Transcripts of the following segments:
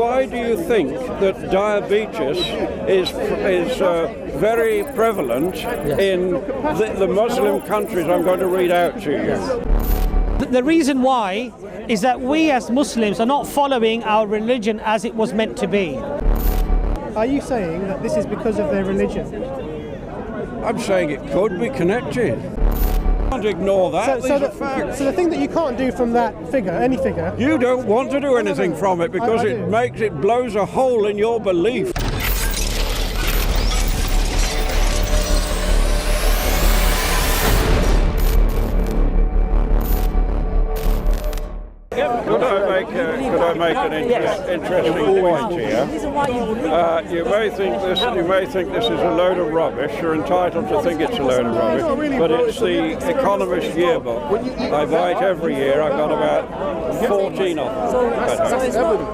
why do you think that diabetes is very prevalent in the Muslim countries I'm going to read out to you? The reason why is that we as Muslims are not following our religion as it was meant to be. Are you saying that this is because of their religion? I'm saying it could be connected. Can't ignore that. So the thing that you can't do from that figure, any figure. You don't want to do anything from it because it blows a hole in your belief. Could I make an interesting point here? You may think this is a load of rubbish. You're entitled to think it's a load of rubbish, but it's the Economist yearbook. I buy it every year. I've got about 14 of them.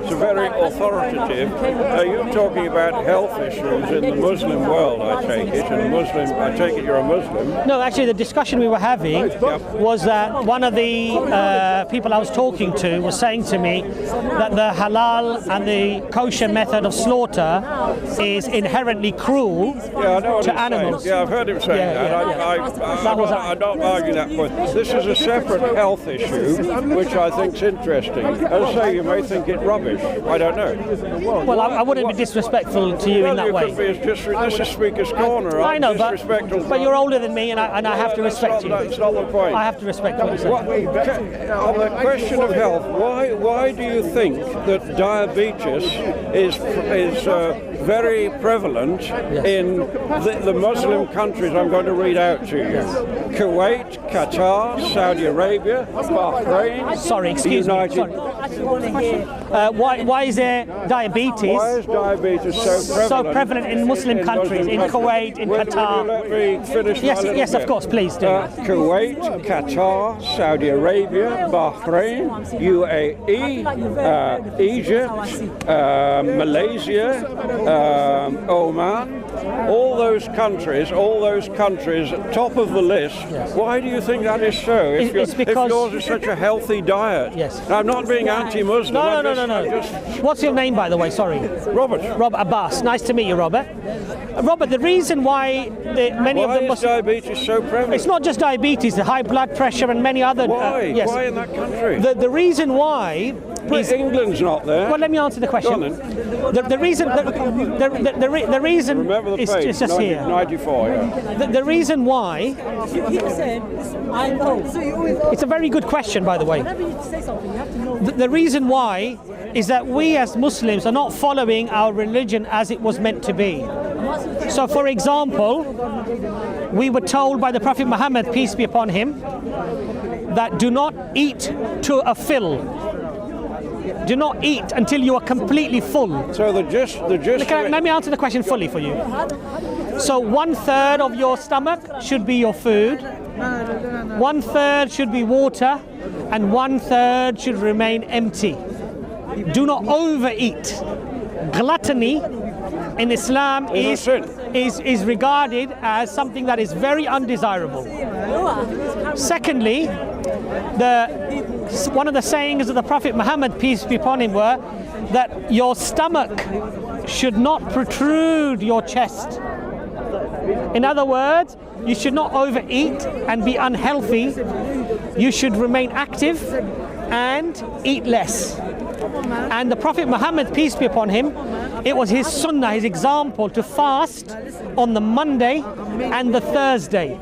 It's very authoritative. You're talking about health issues in the Muslim world, I take it. And I take it you're a Muslim. No, actually, the discussion we were having was that one of the people I was talking to was saying to me that the halal and the kosher method of slaughter is inherently cruel to animals. Yeah, I've heard him say that. I don't argue that point. This is a separate health issue, which I think is interesting. As I say, you may think it rubbish. I don't know. Well, I wouldn't be disrespectful to you in that way. This is Speaker's Corner. I know, but you're older than me, and I have to respect you. That's not the point. I have to respect what you say. On the question of health, why do you think that diabetes is very prevalent in the Muslim countries I'm going to read out to you? Kuwait, Qatar, Saudi Arabia, Bahrain. Sorry, excuse me. Sorry. Why is there diabetes? Why is diabetes so prevalent in Muslim countries, in Kuwait, in Qatar? Let me finish. Yes, of course, please do. Kuwait, Qatar, Saudi Arabia, Bahrain, UAE, Egypt, Malaysia, Oman, all those countries, top of the list. Yes. Why do you think that is so? If yours is such a healthy diet. Yes. Now, I'm not being anti-Muslim. No. What's your name, by the way? Sorry. Robert. Robert Abbas. Nice to meet you, Robert. Robert, the reason why many of the Why is diabetes so prevalent? It's not just diabetes, the high blood pressure and many other... Why? Yes. Why in that country? The reason why... England's not there. Well, let me answer the question. The reason... The reason... Remember the page, it's just 94, yeah. The reason why... He said, I know. It's a very good question, by the way. Whenever you say something, you have to know. The reason why is that we as Muslims are not following our religion as it was meant to be. So, for example, we were told by the Prophet Muhammad, peace be upon him, that do not eat to a fill. Do not eat until you are completely full. So the gist. Let me answer the question fully for you. So 1/3 of your stomach should be your food, 1/3 should be water, and 1/3 should remain empty. Do not overeat. Gluttony in Islam is regarded as something that is very undesirable. Secondly, one of the sayings of the Prophet Muhammad, peace be upon him, were that your stomach should not protrude your chest. In other words, you should not overeat and be unhealthy. You should remain active and eat less. And the Prophet Muhammad, peace be upon him, it was his sunnah, his example, to fast on the Monday and the Thursday.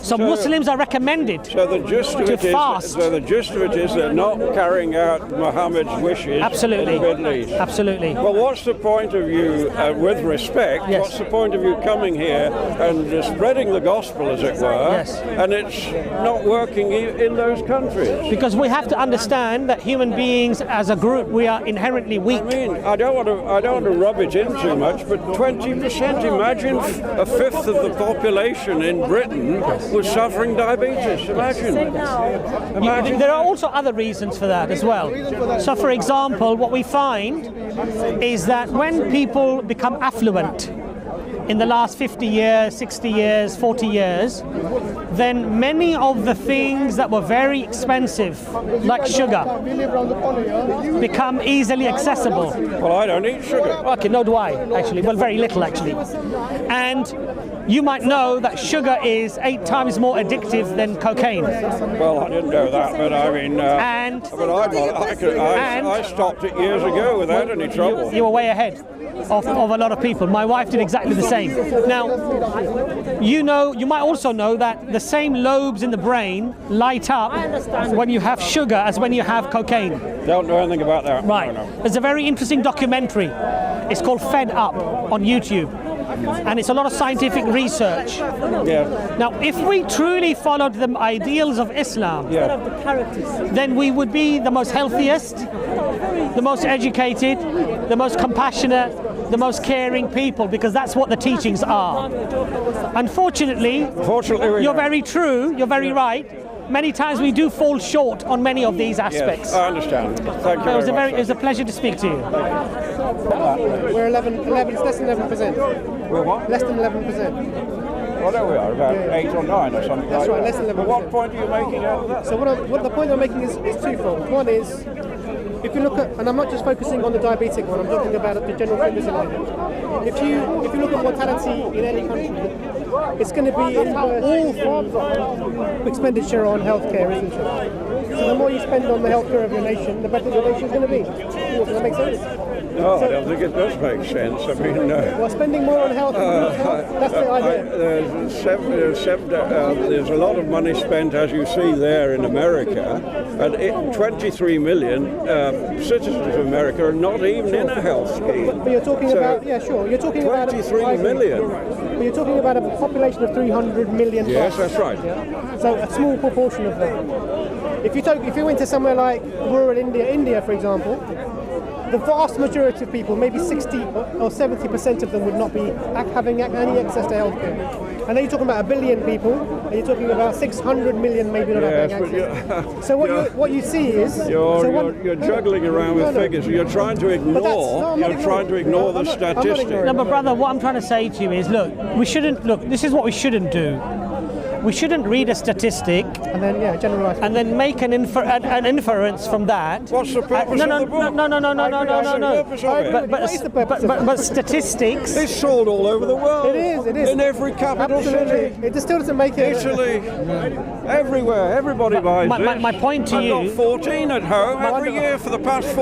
So Muslims are recommended to fast. So the gist of it is they're not carrying out Muhammad's wishes Absolutely. in the Middle East. Absolutely. Well, what's the point of you, with respect, what's the point of you coming here and spreading the gospel, as it were, and it's not working in those countries? Because we have to understand that human beings as a group, we are inherently weak. I mean, I don't want to rub it in too much, but 20%, imagine a fifth of the population in Britain was suffering diabetes. Imagine. There are also other reasons for that as well. So, for example, what we find is that when people become affluent, in the last 50 years, 60 years, 40 years, then many of the things that were very expensive, like sugar, become easily accessible. Well, I don't eat sugar. Okay, no do I, actually. Well, very little, actually. And you might know that sugar is 8 times more addictive than cocaine. Well, I didn't know that, but I mean... I stopped it years ago without any trouble. You were way ahead of a lot of people. My wife did exactly the same. Now, you might also know that the same lobes in the brain light up when you have sugar as when you have cocaine. Don't know anything about that. Right. No. There's a very interesting documentary. It's called Fed Up on YouTube. And it's a lot of scientific research. Yeah. Now, if we truly followed the ideals of Islam, then we would be the most healthiest, the most educated, the most compassionate, the most caring people, because that's what the teachings are. Unfortunately, you're very true, you're very right. Many times we do fall short on many of these aspects. Yes, I understand. Thank you very much. It was a pleasure to speak to you. We're 11, it's less than 11%. We're what? Less than 11%. Well, there we are, about 8 or 9 or something That's like right, that. less than 11%. But what point are you making out of that? So what the point I'm making is twofold. One is, if you look at, and I'm not just focusing on the diabetic one, I'm talking about the general fitness index. If you look at mortality in any country, it's going to be all expenditure on healthcare, isn't it? So the more you spend on the healthcare of your nation, the better the nation's going to be. Does that make sense? No, I don't think it does make sense. I mean, well, spending more on health, that's the idea. There's a lot of money spent, as you see there in America, and 23 million citizens of America are not even in a health scheme. But you're talking about, yeah, sure, you're talking 23 million. But you're talking about a population of 300 million. Yes, plus. that's right. Yeah? So a small proportion of that. If you went to somewhere like rural India, for example, the vast majority of people, maybe 60 or 70% of them, would not be having any access to healthcare. And then you're talking about 1 billion people, and you're talking about 600 million maybe not having access. So what you see is you're juggling around with figures. You're trying to ignore. The statistics. No, but brother, what I'm trying to say to you is, look. This is what we shouldn't do. We shouldn't read a statistic and then generalize and then make an inference from that. What's the purpose of the book? No. But statistics. It's sold all over the world. It is. In every capital city. It still doesn't make it. Italy. Everywhere. Everybody buys it. My point to you. I've got 14 at home every year for the past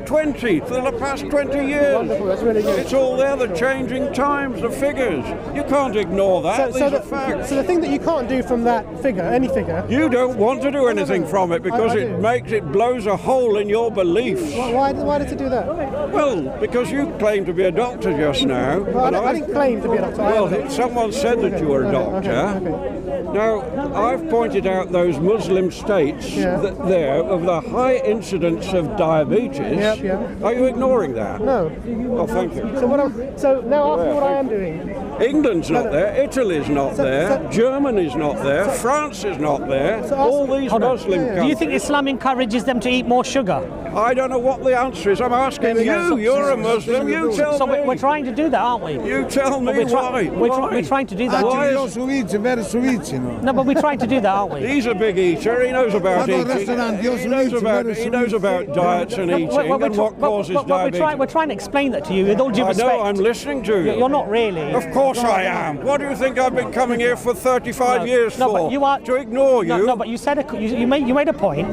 20 for the past 20 years. Wonderful. That's really good. It's all there. The changing times, the figures. You can't ignore that. These are facts. So the thing that you can't do from that figure, any figure. You don't want to do anything from it because it blows a hole in your beliefs. Why does it do that? Well, because you claim to be a doctor just now. Well, I didn't claim to be a doctor. Well, someone said that you were a doctor. Okay. Now, I've pointed out those Muslim states there of the high incidence of diabetes. Yep. Are you ignoring that? No. Oh, thank you. So now ask me what I am doing. England's not there, Italy's not there, Germany's not there, France is not there, all these Muslim countries. Do you think Islam encourages them to eat more sugar? I don't know what the answer is. I'm asking you. You're a Muslim. You tell me. So we're trying to do that, aren't we? You tell me why. We're trying to do that. Very sweet, you know. No, but we're trying to do that, aren't we? He's a big eater. He knows about eating. He knows about diets and eating and what causes diabetes. We're trying to explain that to you with all due respect. I know. I'm listening to you. You're not really. Of course I am. What do you think I've been coming here for 35 years for? But you are, to ignore you. No, but you said you made a point,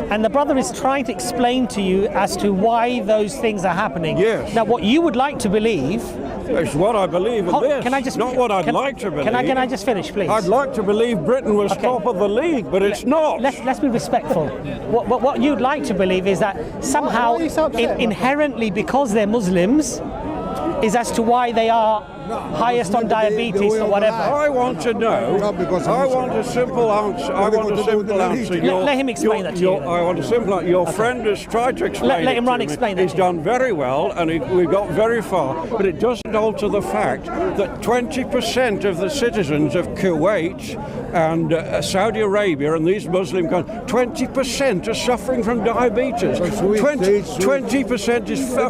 and the brother is trying to explain to you as to why those things are happening. Yes. Now, what you would like to believe. It's what I believe in this. Can I just, not what I'd like to believe. Can I just finish, please? I'd like to believe Britain was top of the league, but it's not. Let's be respectful. What you'd like to believe is that somehow inherently, because they're Muslims, is as to why they are highest on diabetes or whatever. I want to know. I want a simple answer. Let him explain that to you. I want a simple answer. Your friend has tried to explain Let him it run to explain me. that. He's done very well, and we've got very far. But it doesn't alter the fact that 20% of the citizens of Kuwait and Saudi Arabia and these Muslim countries, 20% are suffering from diabetes. 20% is a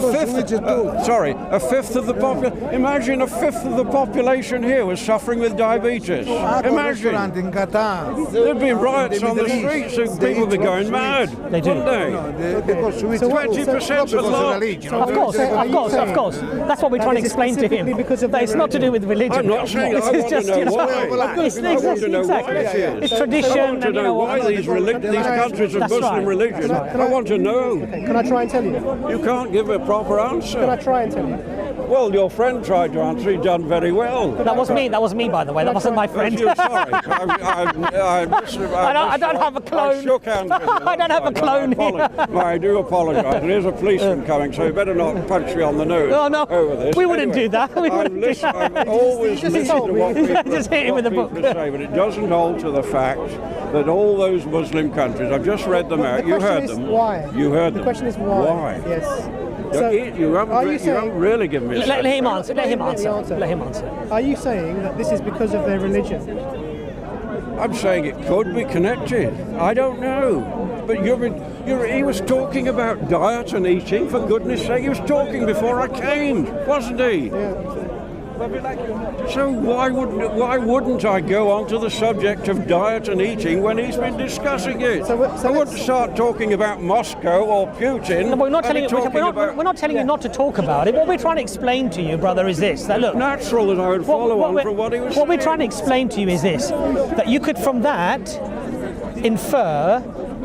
fifth of the population. Imagine a fifth fifth of the population here was suffering with diabetes. Imagine. in Qatar. There'd be riots on the streets, so people would be going mad. They do. Wouldn't they? Because Swedes 20% a lot. Of course. That's what we're trying to explain to him. That it's not to do with religion. I'm not saying I want to know why. I want to know why it is. It's tradition. I want to know why these countries of Muslim religion. I want to know. Can I try and tell you? You can't give a proper Can I answer. try and tell you? Well, your friend tried to answer. He'd done very well. That was me, by the way. That wasn't my friend. You're sorry. I don't have a clone. I shook hands with you. I don't have a clone here. I do apologise. There is a policeman coming, so you better not punch me on the nose over this. We wouldn't do that. We wouldn't do that. I've always listened to what people Just hit him with a book. say, but it doesn't hold to the fact that all those Muslim countries, I've just read them out, you heard them. Why? You heard The them. question is why. Why? Yes. You haven't really given me a Let him satisfaction. answer. Let him answer. Are you saying that this is because of their religion? I'm saying it could be connected. I don't know. But he was talking about diet and eating, for goodness sake. He was talking before I came, wasn't he? Yeah. So why wouldn't I go on to the subject of diet and eating when he's been discussing it? I wouldn't start talking about Moscow or Putin. No, we're not telling you not to talk about it. What we're trying to explain to you, brother, is this: that look, natural that I would follow on from what he was saying. What we're trying to explain to you is this: that you could, from that, infer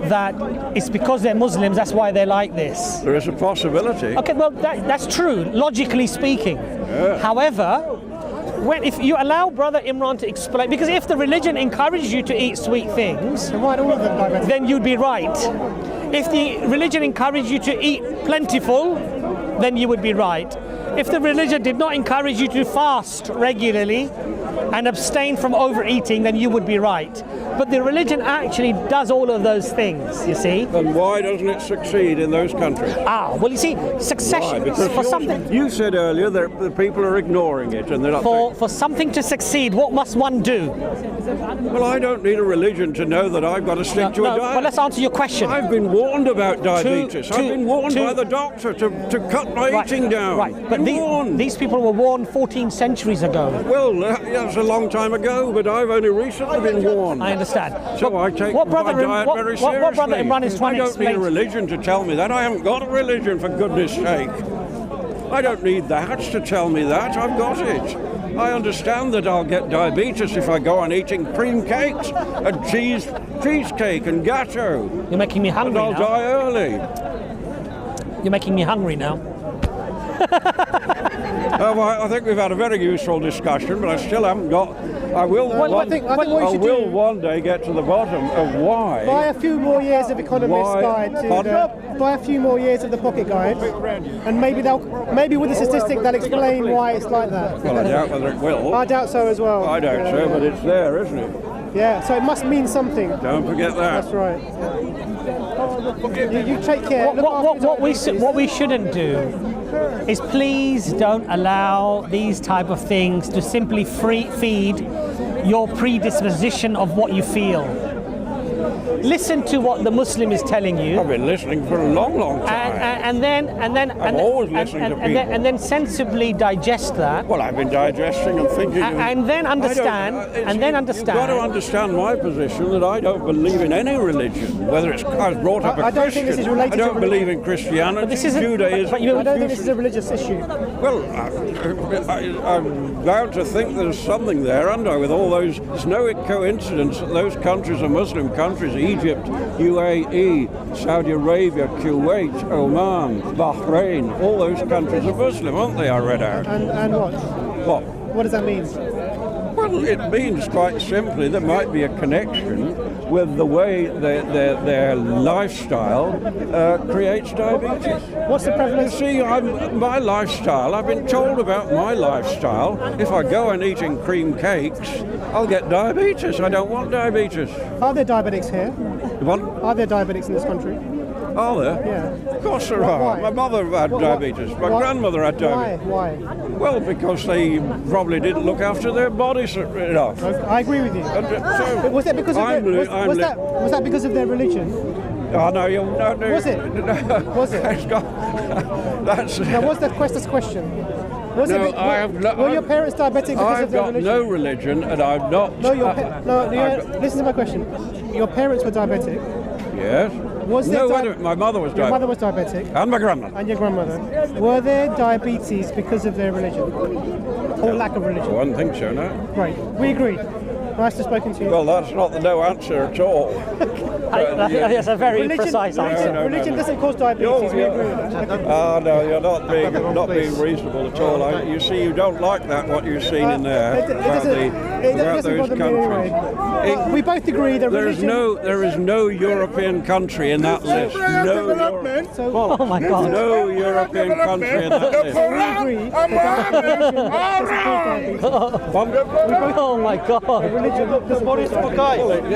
that it's because they're Muslims, that's why they're like this. There is a possibility. Okay, well, that's true, logically speaking. Yeah. However, if you allow Brother Imran to explain, because if the religion encouraged you to eat sweet things, then you'd be right. If the religion encouraged you to eat plentiful, then you would be right. If the religion did not encourage you to fast regularly and abstain from overeating, then you would be right. But the religion actually does all of those things, you see. Then why doesn't it succeed in those countries? Well, you see, succession for something. You said earlier that the people are ignoring it and they're not. For something to succeed, what must one do? Well, I don't need a religion to know that I've got to stick to a diet. Well, let's answer your question. I've been warned about diabetes. I've been warned by the doctor to cut my eating down. Right, but these people were warned 14 centuries ago. Well, that was a long time ago, but I've only recently been warned. I understand. So I take my diet very seriously. What Brother Imran is trying to explain... I don't need a religion to tell me that. I haven't got a religion, for goodness sake. I don't need that to tell me that. I've got it. I understand that I'll get diabetes if I go on eating cream cakes and cheesecake and gateau. You're making me hungry now. And I'll die early. You're making me hungry now. I think we've had a very useful discussion, but I still haven't got. I will one day get to the bottom of why. Buy a few more years of Economist Guide buy a few more years of the Pocket Guide, and maybe with the statistic they'll explain why it's like that. Well, I doubt whether it will. I doubt so as well. I doubt so, but it's there, isn't it? Yeah, so it must mean something. Don't forget that. That's right. You take care. What we shouldn't do is please don't allow these type of things to simply feed your predisposition of what you feel. Listen to what the Muslim is telling you. I've been listening for a long, long time. And then sensibly digest that. Well, I've been digesting and thinking. And then understand. You've got to understand my position that I don't believe in any religion. Whether I was brought up a Christian. I don't think this is related. I don't believe in Christianity, Judaism. I don't think this is a religious issue. Well, I'm bound to think there's something there, aren't I? With all those, it's no coincidence that those countries are Muslim countries. Egypt, UAE, Saudi Arabia, Kuwait, Oman, Bahrain, all those countries are Muslim, aren't they? I read out. And what? What? What does that mean? Well, it means quite simply there might be a connection with the way their lifestyle creates diabetes. What's the prevalence? You see, my lifestyle, I've been told about my lifestyle. If I go on eating cream cakes, I'll get diabetes. I don't want diabetes. Are there diabetics here? What? Are there diabetics in this country? Are there? Yeah. Of course there are. Why? My mother had diabetes. My grandmother had diabetes. Why? Well, because they probably didn't look after their bodies enough. I agree with you. So was that because of was that because of their religion? Oh no, Was it? Was it? That's Now, what's the question? Was No, it, I have no. were your parents diabetic because I've of their got religion? no religion, and I'm not. No, listen to my question. Your parents were diabetic. Yes. Was there No, wait a minute. My mother was Your mother diabetic, was diabetic, and my grandmother. and your grandmother. Were there diabetes because of their religion? Or lack of I religion? wouldn't think so, no. Right, we agree. Nice to have spoken to you. Well, that's not the no answer at all. That's a very precise answer. Religion doesn't cause diabetes, we agree with that. Okay. Ah, no, you're not being reasonable at all. You see, you don't like that, what you've seen in there It about doesn't those bother me countries. anyway. We both agree that There is no European country in that list. Oh my God. No European country in that list. We agree that religion doesn't cause diabetes. Oh my God. Religion doesn't cause diabetes.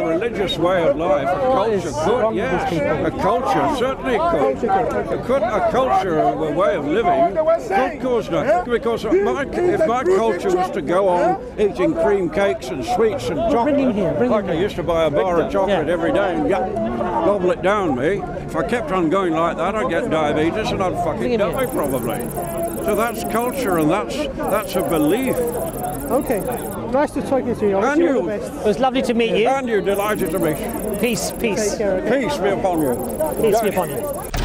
A religious way of life, a culture could, yes. A culture certainly could. A culture, a way of living could cause that. Because if my culture was to go on eating cream cakes and sweets and chocolate, Bring him here, bring like him I here. used to buy a bar of chocolate every day and gobble it down me, if I kept on going like that, I'd get diabetes and I'd fucking him die probably. So that's culture, and that's a belief. Okay, nice to talk to you. I wish And you all you. the best. It was lovely to meet you. And you're delighted to meet. Peace, peace. Take care, okay? Peace be upon you. Peace be upon you.